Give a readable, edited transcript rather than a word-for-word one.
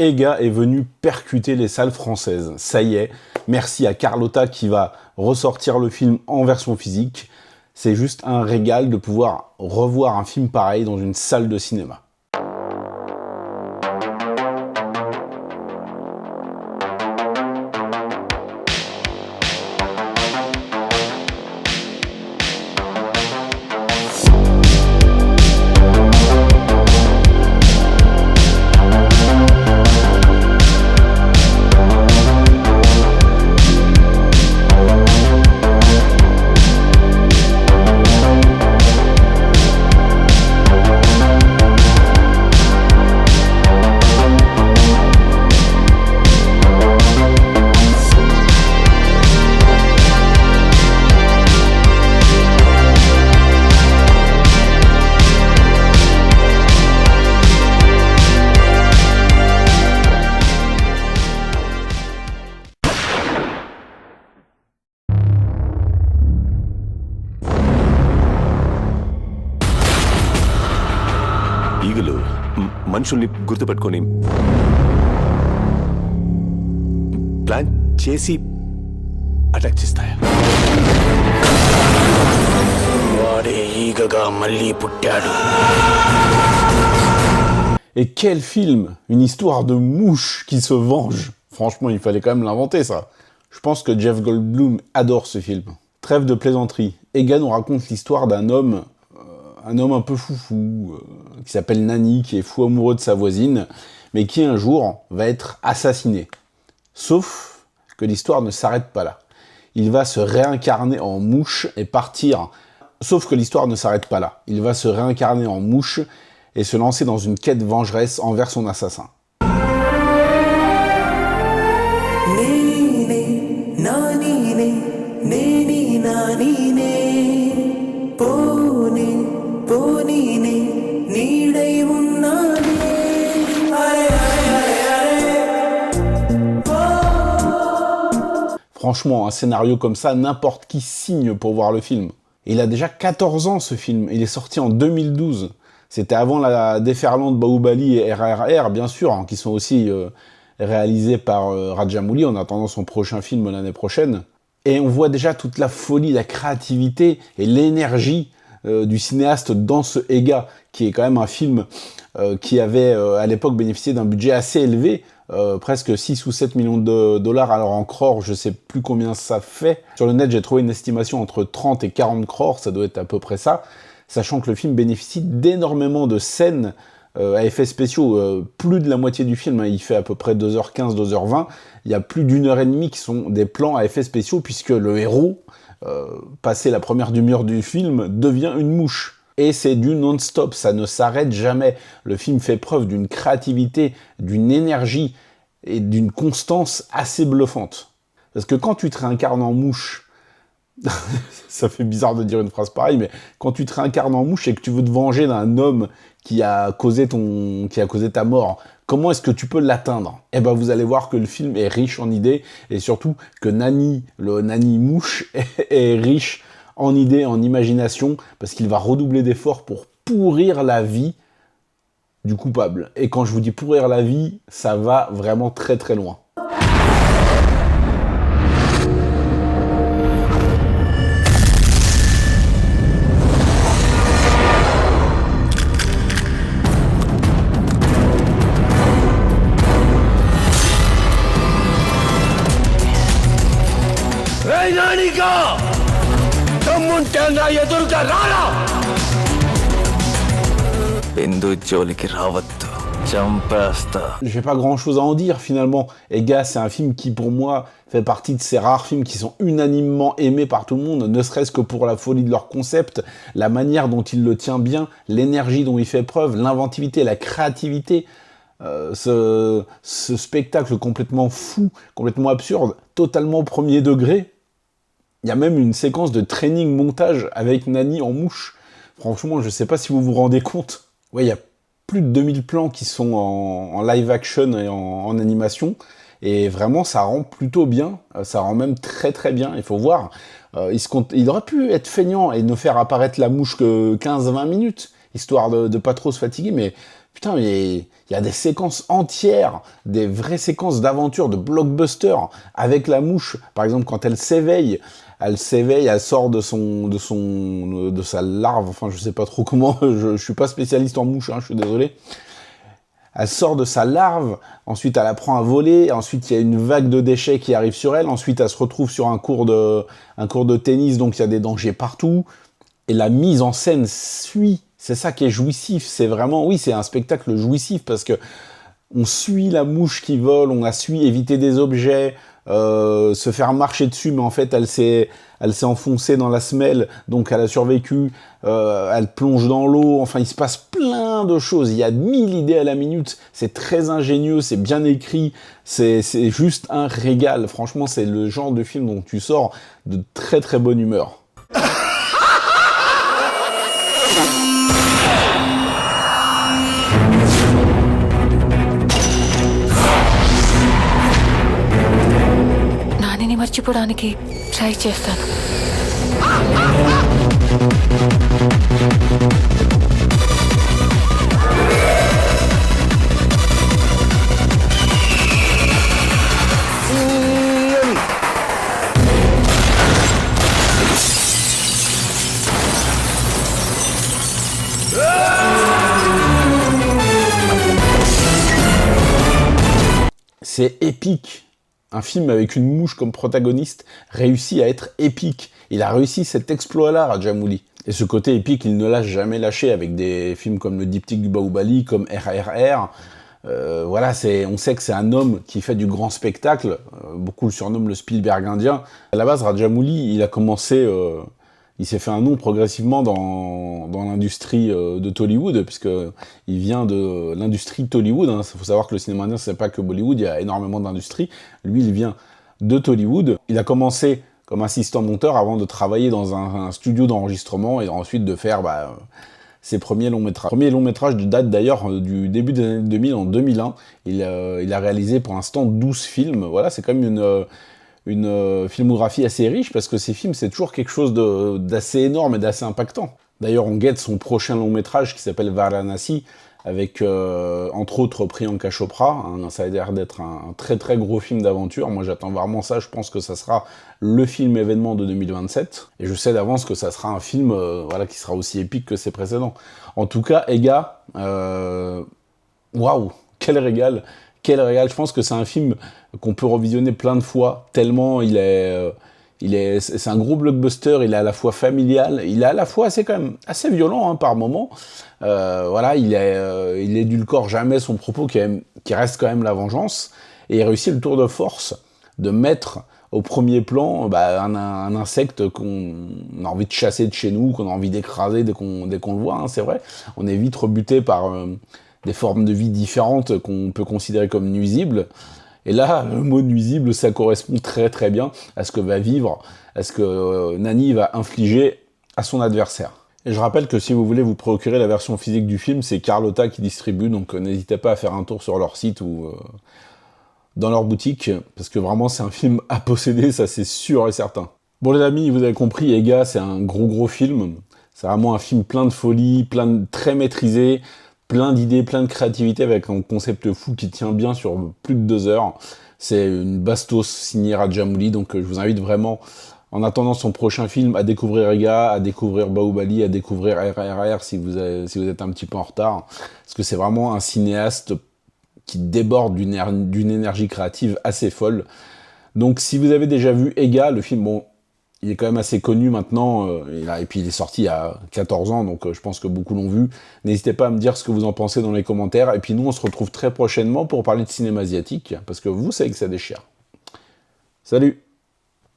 Ega est venu percuter les salles françaises. Ça y est, merci à Carlotta qui va ressortir le film en version physique. C'est juste un régal de pouvoir revoir un film pareil dans une salle de cinéma. ఈగలు మనుషుల్ని గుర్తుపెట్టుకొని ప్లాన్ చేసి అటాక్ చేస్తాయా? వాడే ఈగగా మళ్ళీ పుట్టాడు. Et quel film! Une histoire de mouche qui se venge. Franchement, il fallait quand même l'inventer, ça. Je pense que Jeff Goldblum adore ce film. Trêve de plaisanterie. Ega nous raconte l'histoire d'un homme un peu foufou, qui s'appelle Nani, qui est fou amoureux de sa voisine, mais qui un jour va être assassiné. Sauf que l'histoire ne s'arrête pas là. Il va se réincarner en mouche et partir. Sauf que l'histoire ne s'arrête pas là. Il va se réincarner en mouche et se lancer dans une quête vengeresse envers son assassin. Franchement, un scénario comme ça, n'importe qui signe pour voir le film. Et il a déjà 14 ans, ce film. Il est sorti en 2012. C'était avant la déferlante Bahubali et RRR, bien sûr, hein, qui sont aussi réalisés par Rajamouli, en attendant son prochain film l'année prochaine. Et on voit déjà toute la folie, la créativité et l'énergie du cinéaste dans ce Ega, qui est quand même un film qui avait à l'époque bénéficié d'un budget assez élevé, presque 6 ou 7 millions de dollars, alors en crores, je sais plus combien ça fait. Sur le net, j'ai trouvé une estimation entre 30 et 40 crores, ça doit être à peu près ça, sachant que le film bénéficie d'énormément de scènes à effets spéciaux, plus de la moitié du film, hein, il fait à peu près 2h15, 2h20, il y a plus d'1h30 qui sont des plans à effets spéciaux, puisque le héros, passé la première demi-heure du film, devient une mouche. Et c'est du non-stop, ça ne s'arrête jamais. Le film fait preuve d'une créativité, d'une énergie et d'une constance assez bluffante. Parce que quand tu te réincarnes en mouche, ça fait bizarre de dire une phrase pareille, mais quand tu te réincarnes en mouche et que tu veux te venger d'un homme qui a causé ta mort, comment est-ce que tu peux l'atteindre? Eh ben, vous allez voir que le film est riche en idées, et surtout que Nani, le Nani mouche, est riche en idées, en imagination, parce qu'il va redoubler d'efforts pour pourrir la vie du coupable. Et quand je vous dis pourrir la vie, ça va vraiment très très loin. J'ai pas grand chose à en dire finalement. Ega, c'est un film qui pour moi fait partie de ces rares films qui sont unanimement aimés par tout le monde, ne serait-ce que pour la folie de leur concept, la manière dont il le tient bien, l'énergie dont il fait preuve, l'inventivité, la créativité. Ce spectacle complètement fou, complètement absurde, totalement premier degré. Il y a même une séquence de training montage avec Nani en mouche. Franchement, je sais pas si vous vous rendez compte. Ouais, il y a plus de 2000 plans qui sont en live action et en animation. Et vraiment, ça rend plutôt bien. Ça rend même très très bien, il faut voir. Il aurait pu être feignant et ne faire apparaître la mouche que 15-20 minutes, histoire de pas trop se fatiguer. Mais putain, Il y a des séquences entières, des vraies séquences d'aventure, de blockbuster avec la mouche. Par exemple, quand elle s'éveille, elle sort de sa larve. Enfin, je sais pas trop comment. Je suis pas spécialiste en mouche, hein, je suis désolé. Elle sort de sa larve, ensuite elle apprend à voler, ensuite il y a une vague de déchets qui arrive sur elle, ensuite elle se retrouve sur un cours de tennis, donc il y a des dangers partout. Et la mise en scène suit. C'est ça qui est jouissif. C'est vraiment, oui, c'est un spectacle jouissif parce que on suit la mouche qui vole, on a suivi éviter des objets, se faire marcher dessus, mais en fait elle s'est enfoncée dans la semelle, donc elle a survécu, elle plonge dans l'eau, enfin il se passe plein de choses, il y a 1000 idées à la minute, c'est très ingénieux, c'est bien écrit, c'est juste un régal. Franchement, c'est le genre de film dont tu sors de très très bonne humeur. నానిని మర్చిపోవడానికి ట్రై చేస్తాను. C'est épique. Un film avec une mouche comme protagoniste réussit à être épique. Il a réussi cet exploit-là, Rajamouli. Et ce côté épique, il ne l'a jamais lâché avec des films comme le diptyque du Bahubali, comme RRR. Voilà, on sait que c'est un homme qui fait du grand spectacle. Beaucoup le surnomment le Spielberg indien. À la base, Rajamouli, il a commencé... il s'est fait un nom progressivement dans l'industrie de Tollywood, puisqu'il vient de l'industrie Tollywood. Il faut savoir que le cinéma indien, c'est pas que Bollywood, il y a énormément d'industries. Lui, il vient de Tollywood. Il a commencé comme assistant monteur avant de travailler dans un studio d'enregistrement et ensuite de faire ses premiers longs métrages. Premier long métrage date d'ailleurs du début des années 2000, en 2001. Il a réalisé pour l'instant 12 films. Voilà, c'est quand même une filmographie assez riche, parce que ces films, c'est toujours quelque chose d'assez énorme et d'assez impactant. D'ailleurs, on guette son prochain long métrage qui s'appelle Varanasi, avec entre autres Priyanka Chopra. Ça a l'air d'être un très très gros film d'aventure. Moi, j'attends vraiment ça. Je pense que ça sera le film événement de 2027. Et je sais d'avance que ça sera un film qui sera aussi épique que ses précédents. En tout cas, Ega, waouh, quel régal! Quel régal. Je pense que c'est un film qu'on peut revisionner plein de fois, tellement c'est un gros blockbuster. Il est à la fois familial, il est à la fois quand même assez violent par moments. Il édulcore jamais son propos qui reste quand même la vengeance, et il réussit le tour de force de mettre au premier plan un insecte qu'on a envie de chasser de chez nous, qu'on a envie d'écraser dès qu'on le voit, c'est vrai. On est vite rebuté par des formes de vie différentes qu'on peut considérer comme nuisibles. Et là, le mot nuisible, ça correspond très très bien à ce que va vivre, à ce que Nani va infliger à son adversaire. Et je rappelle que si vous voulez vous procurer la version physique du film, c'est Carlotta qui distribue, donc n'hésitez pas à faire un tour sur leur site ou dans leur boutique, parce que vraiment c'est un film à posséder, ça c'est sûr et certain. Bon les amis, vous avez compris, Ega, c'est un gros film. C'est vraiment un film plein de folie, très maîtrisé, plein d'idées, plein de créativité, avec un concept fou qui tient bien sur plus de 2 heures. C'est une bastos signée Rajamouli, donc je vous invite vraiment, en attendant son prochain film, à découvrir Ega, à découvrir Bahubali, à découvrir RRR si vous êtes un petit peu en retard, parce que c'est vraiment un cinéaste qui déborde d'une énergie créative assez folle. Donc si vous avez déjà vu Ega, le film, bon, il est quand même assez connu maintenant, et puis il est sorti il y a 14 ans, donc je pense que beaucoup l'ont vu. N'hésitez pas à me dire ce que vous en pensez dans les commentaires, et puis nous on se retrouve très prochainement pour parler de cinéma asiatique, parce que vous savez que ça déchire. Salut!